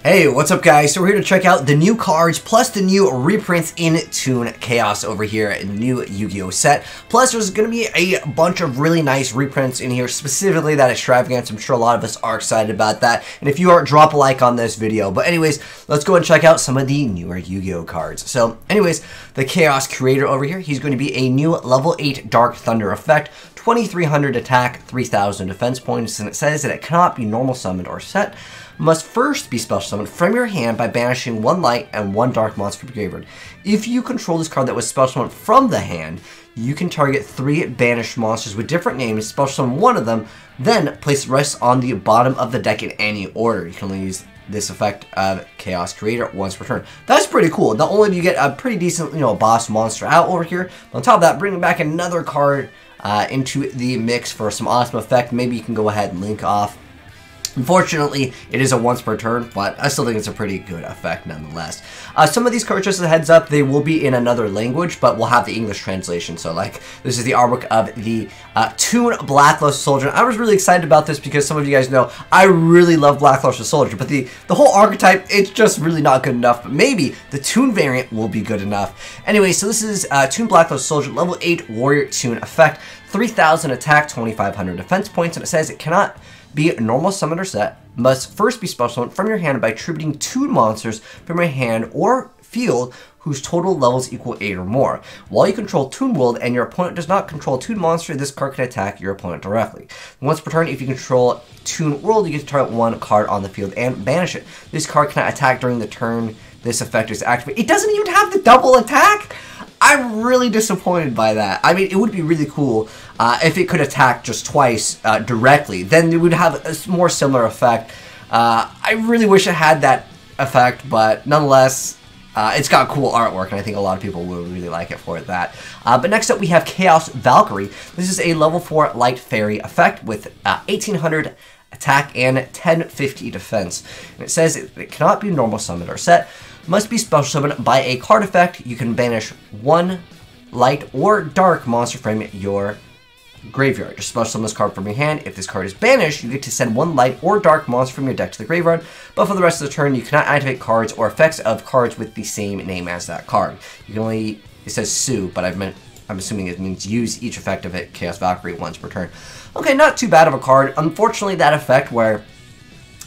Hey, what's up guys? So we're here to check out the new cards, plus the new reprints in Toon Chaos over here in the new Yu-Gi-Oh set. Plus there's going to be a bunch of really nice reprints in here, specifically that Extravagance. I'm sure a lot of us are excited about that. And if you are, drop a like on this video. But anyways, let's go and check out some of the newer Yu-Gi-Oh cards. So anyways, the Chaos Creator over here, he's going to be a new level 8 Dark Thunder effect. 2300 attack, 3000 defense points, and it says that it cannot be normal summoned or set. Must first be special summoned from your hand by banishing one light and one dark monster from your graveyard. If you control this card that was special summoned from the hand, you can target 3 banished monsters with different names, special summon one of them, then place the rest on the bottom of the deck in any order. You can only use this effect of Chaos Creator once per turn. That's pretty cool. Not only do you get a pretty decent, boss monster out over here, but on top of that, bringing back another card into the mix for some awesome effect. Maybe you can go ahead and link off. Unfortunately, it is a once per turn, but I still think it's a pretty good effect nonetheless. Some of these cards, just as a heads up, they will be in another language, but we'll have the English translation. So, like, this is the artwork of the Toon Blackluster Soldier. I was really excited about this because some of you guys know I really love Blackluster Soldier, but the whole archetype, it's just really not good enough. But maybe the Toon variant will be good enough. Anyway, so this is Toon Blackluster Soldier, level 8 Warrior Toon effect, 3000 attack, 2500 defense points, and it says it cannot be a normal summon or set, must first be special summoned from your hand by attributing 2 monsters from your hand or field whose total levels equal 8 or more. While you control Toon World and your opponent does not control a Toon monster, this card can attack your opponent directly. Once per turn, if you control Toon World, you get to target 1 card on the field and banish it. This card cannot attack during the turn this effect is activated. It doesn't even have the double attack? I'm really disappointed by that. I mean, it would be really cool if it could attack just twice directly. Then it would have a more similar effect. I really wish it had that effect, but nonetheless, it's got cool artwork, and I think a lot of people will really like it for that. But next up, we have Chaos Valkyrie. This is a level 4 Light Fairy effect with 1800 attack and 1050 defense. And it says it cannot be normal summoned or set. Must be special summoned by a card effect. You can banish 1 light or dark monster from your graveyard. Just special summon this card from your hand. If this card is banished, you get to send 1 light or dark monster from your deck to the graveyard. But for the rest of the turn, you cannot activate cards or effects of cards with the same name as that card. You can only, it says sue, but I'm assuming it means use each effect of it, Chaos Valkyrie, once per turn. Okay, not too bad of a card. Unfortunately, that effect where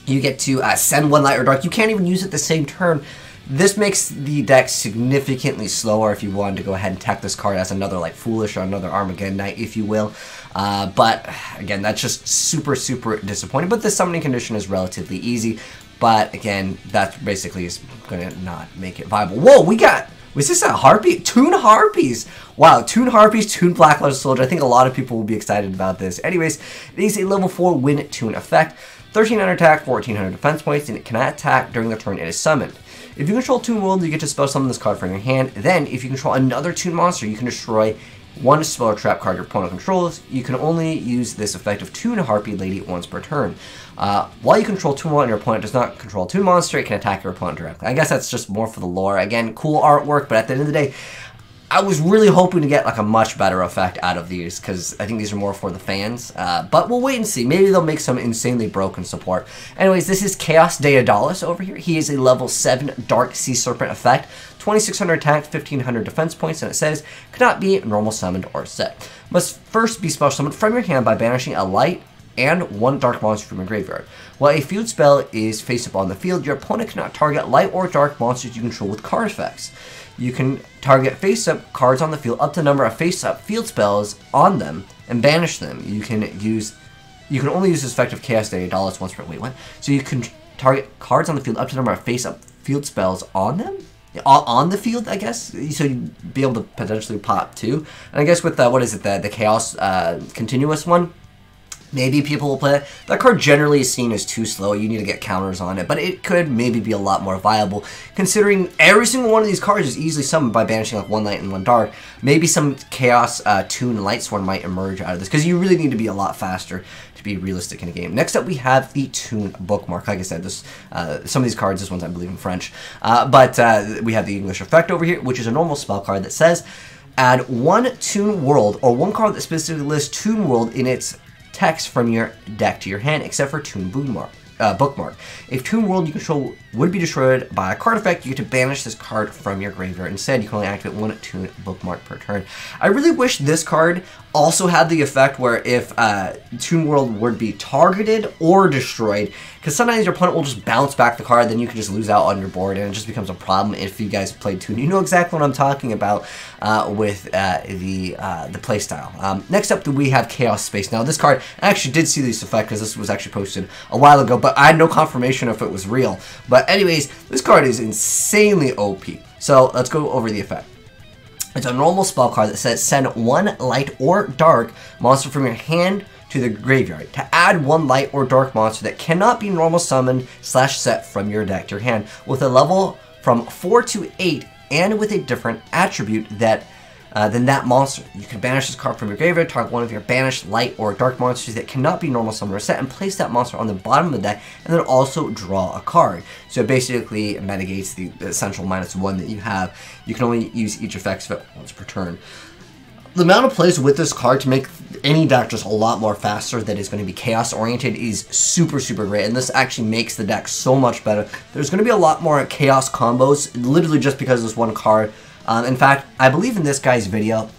you get to send 1 light or dark, you can't even use it the same turn. This makes the deck significantly slower if you wanted to go ahead and attack this card as another like Foolish or another Armageddon Knight, if you will. But again, that's just super, super disappointing. But the summoning condition is relatively easy. But again, that basically is going to not make it viable. Whoa, we got... Was this a Harpy? Toon Harpies! Wow, Toon Harpies, Toon Blackluster Soldier. I think a lot of people will be excited about this. Anyways, it is a level 4 Wind Toon effect. 1300 attack, 1400 defense points, and it cannot attack during the turn it is summoned. If you control Toon World, you get to special summon this card from your hand. Then, if you control another Toon monster, you can destroy 1 spell or trap card your opponent controls. You can only use this effect of Toon Harpy Lady once per turn. While you control Toon World and your opponent does not control a Toon monster, it can attack your opponent directly. I guess that's just more for the lore. Again, cool artwork, but at the end of the day, I was really hoping to get like a much better effect out of these because I think these are more for the fans. But we'll wait and see. Maybe they'll make some insanely broken support. Anyways, this is Chaos Daedalus over here. He is a level 7 Dark Sea Serpent effect. 2600 attack, 1500 defense points, and it says cannot be normal summoned or set. Must first be special summoned from your hand by banishing a light and 1 dark monster from your graveyard. While a field spell is face up on the field, your opponent cannot target light or dark monsters you control with card effects. You can target face-up cards on the field up to the number of face-up field spells on them and banish them. You can only use this effect of Chaos Daedalus once per... Wait, what? So you can target cards on the field up to the number of face-up field spells on them? On the field, I guess? So you'd be able to potentially pop 2. And I guess with, what is it, the Chaos Continuous one? Maybe people will play it. That card generally is seen as too slow. You need to get counters on it, but it could maybe be a lot more viable considering every single one of these cards is easily summoned by banishing like 1 light and 1 dark. Maybe some Chaos Toon Lightsworn might emerge out of this because you really need to be a lot faster to be realistic in a game. Next up, we have the Toon Bookmark. Like I said, this some of these cards, this one's I believe in French, but we have the English effect over here, which is a normal spell card that says add 1 Toon World or 1 card that specifically lists Toon World in its text from your deck to your hand, except for Toon Bookmark. Bookmark. If Toon World you control would be destroyed by a card effect, you get to banish this card from your graveyard. Instead, you can only activate 1 Toon Bookmark per turn. I really wish this card also had the effect where if Toon World would be targeted or destroyed, because sometimes your opponent will just bounce back the card, then you can just lose out on your board, and it just becomes a problem if you guys played Toon. You know exactly what I'm talking about with the playstyle. Next up, we have Chaos Space. Now, this card, I actually did see this effect because this was actually posted a while ago, but I had no confirmation if it was real. But anyways, this card is insanely OP. So let's go over the effect. It's a normal spell card that says send 1 light or dark monster from your hand to the graveyard. To add 1 light or dark monster that cannot be normal summoned / set from your deck to your hand with a level from 4 to 8 and with a different attribute than that monster. You can banish this card from your graveyard, target 1 of your banished light or dark monsters that cannot be normal summoned or set, and place that monster on the bottom of the deck, and then also draw a card. So it basically mitigates the essential -1 that you have. You can only use each effect once per turn. The amount of plays with this card to make any deck just a lot more faster that is going to be chaos oriented is super, super great, and this actually makes the deck so much better. There's going to be a lot more chaos combos, literally just because of this one card. In fact, I believe in this guy's video,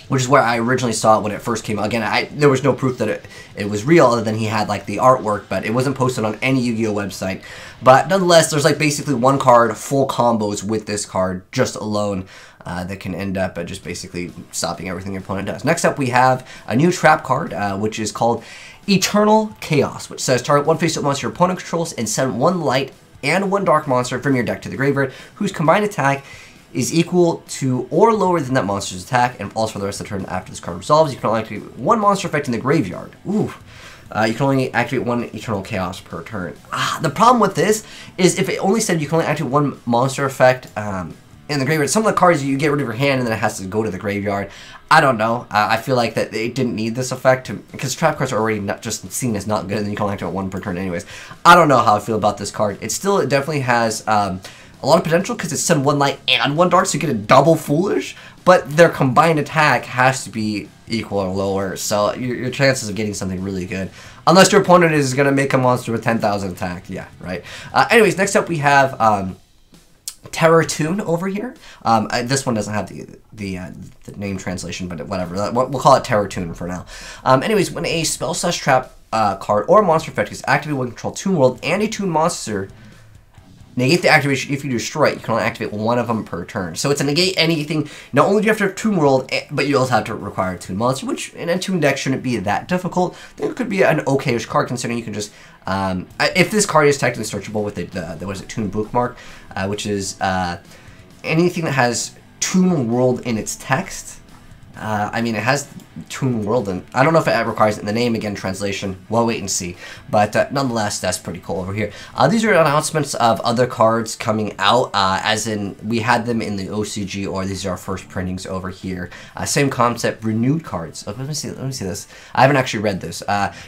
which is where I originally saw it when it first came out. Again, there was no proof that it was real other than he had like the artwork, but it wasn't posted on any Yu-Gi-Oh website. But nonetheless, there's like basically one card, full combos with this card just alone that can end up just basically stopping everything your opponent does. Next up, we have a new trap card, which is called Eternal Chaos, which says target 1 face-up monster your opponent controls and send 1 light and 1 dark monster from your deck to the graveyard, whose combined attack is equal to or lower than that monster's attack, and also for the rest of the turn after this card resolves. You can only activate 1 monster effect in the graveyard. Ooh. You can only activate 1 Eternal Chaos per turn. The problem with this is if it only said you can only activate 1 monster effect in the graveyard, some of the cards you get rid of your hand and then it has to go to the graveyard. I don't know. I feel like that it didn't need this effect because trap cards are already not just seen as not good, and then you can only activate 1 per turn anyways. I don't know how I feel about this card. It definitely has a lot of potential because it's send 1 light and 1 dark, so you get a double foolish, but their combined attack has to be equal or lower, so your chances of getting something really good. Unless your opponent is going to make a monster with 10,000 attack, yeah, right. Anyways, next up we have Terror Toon over here. This one doesn't have the name translation, but whatever. We'll call it Terror Toon for now. Anyways, when a spell/trap card or monster effect is activated when you control Toon World and a Toon monster, negate the activation. If you destroy it, you can only activate 1 of them per turn. So it's a negate anything. Not only do you have to have Toon World, but you also have to require a Toon monster, which in a Toon deck shouldn't be that difficult. I think it could be an okay-ish card, considering you can just... if this card is technically searchable with what is it, Toon Bookmark, which is anything that has Toon World in its text. I mean, it has Toon World, and I don't know if it requires it in the name. Again, translation, we'll wait and see. But nonetheless, that's pretty cool over here. These are announcements of other cards coming out, as in we had them in the OCG, or these are our first printings over here. Same concept, renewed cards. Oh, let me see this. I haven't actually read this.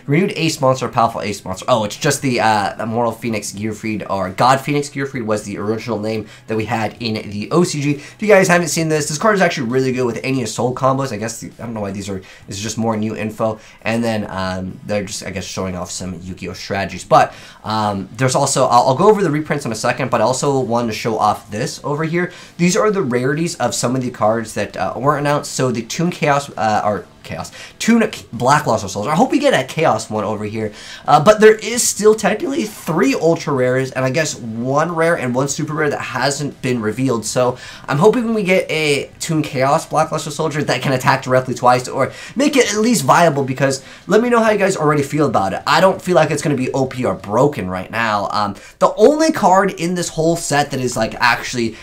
Renewed Ace Monster, Powerful Ace Monster. Oh, it's just the Immortal Phoenix Gearfried, or God Phoenix Gearfried was the original name that we had in the OCG. If you guys haven't seen this card is actually really good with any Soul combos. I guess, I don't know why this is just more new info, and then they're just, I guess, showing off some Yu-Gi-Oh strategies. But there's also, I'll go over the reprints in a second, but I also wanted to show off this over here. These are the rarities of some of the cards that weren't announced. So the Toon Toon Black Luster Soldier. I hope we get a Chaos one over here. But there is still technically 3 ultra rares, and I guess 1 rare and 1 super rare that hasn't been revealed. So I'm hoping we get a Toon Chaos Black Luster Soldier that can attack directly twice, or make it at least viable, because let me know how you guys already feel about it. I don't feel like it's going to be OP or broken right now. The only card in this whole set that is like actually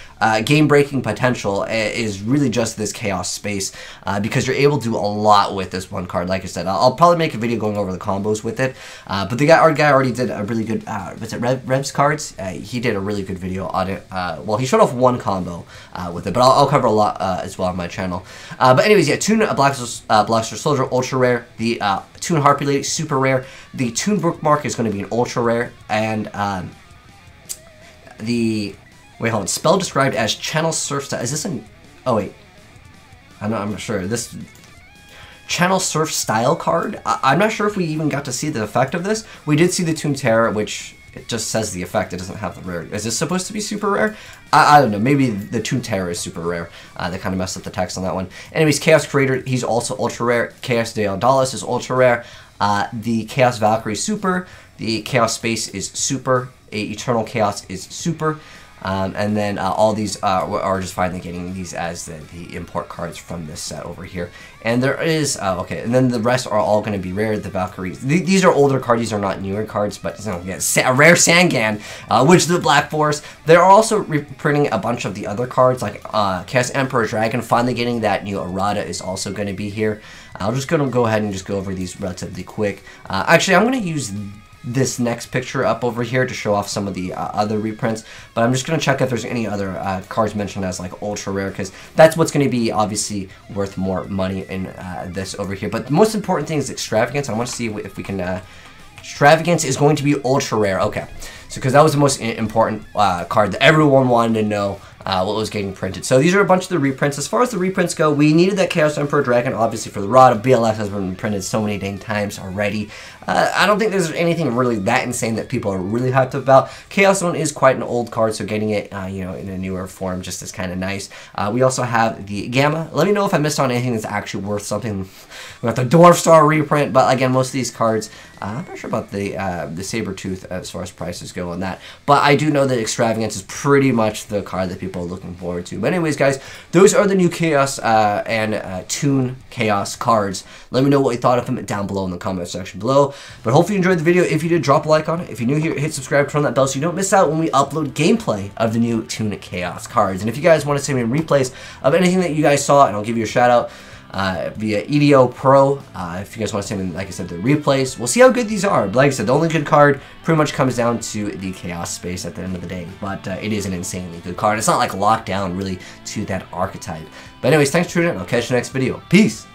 game-breaking potential is really just this Chaos Space, because you're able to do a lot with this one card. Like I said, I'll probably make a video going over the combos with it, but our guy already did a really good, was it Revs cards? He did a really good video on it. Well, he showed off 1 combo with it, but I'll cover a lot as well on my channel. But anyways, yeah, Toon Blaster Soldier, ultra rare. The Toon Harpy Lady, super rare. The Toon Bookmark is going to be an ultra rare, and wait, hold on. Spell described as Channel Surf Style. Is this an... Oh, wait. I'm not sure. This... Channel Surf style card. I'm not sure if we even got to see the effect of this. We did see the Toon Terror, which it just says the effect. It doesn't have the rare. Is this supposed to be super rare? I don't know. Maybe the Toon Terror is super rare. They kind of messed up the text on that one. Anyways, Chaos Creator, he's also ultra rare. Chaos Deodalis is ultra rare. The Chaos Valkyrie super. The Chaos Space is super. Eternal Chaos is super. And then all these are just finally getting these as the import cards from this set over here. And there is, okay, and then the rest are all going to be rare. The Valkyries, these are older cards, these are not newer cards, but you know, a rare Sangan, which is the Black Force. They're also reprinting a bunch of the other cards, like Chaos Emperor Dragon, finally getting that new errata is also going to be here. I'm just going to go ahead and just go over these relatively quick. Actually, I'm going to use this next picture up over here to show off some of the other reprints, but I'm just going to check if there's any other cards mentioned as like ultra rare, because that's what's going to be obviously worth more money in this over here. But the most important thing is Extravagance. I want to see if we can Extravagance is going to be ultra rare. Okay, so because that was the most important card that everyone wanted to know what was getting printed. So these are a bunch of the reprints. As far as the reprints go, we needed that Chaos Emperor Dragon, obviously, for the Rod of BLF has been printed so many dang times already. I don't think there's anything really that insane that people are really hyped about. Chaos Zone is quite an old card, so getting it, you know, in a newer form just is kind of nice. We also have the Gamma. Let me know if I missed on anything that's actually worth something. We got the Dwarf Star reprint, but again, most of these cards, I'm not sure about the Sabertooth as far as prices go on that, but I do know that Extravagance is pretty much the card that people are looking forward to. But anyways, guys, those are the new Chaos and Toon Chaos cards. Let me know what you thought of them down below in the comment section below. But hopefully you enjoyed the video. If you did, drop a like on it. If you're new here, hit subscribe, turn on that bell so you don't miss out when we upload gameplay of the new Toon Chaos cards. And if you guys want to send me replays of anything that you guys saw, and I'll give you a shout out via EDO Pro. If you guys want to send in, like I said, the replays, we'll see how good these are. But like I said, the only good card pretty much comes down to the Chaos Space at the end of the day. But it is an insanely good card. It's not like locked down really to that archetype. But anyways, thanks for tuning in. I'll catch you next video. Peace!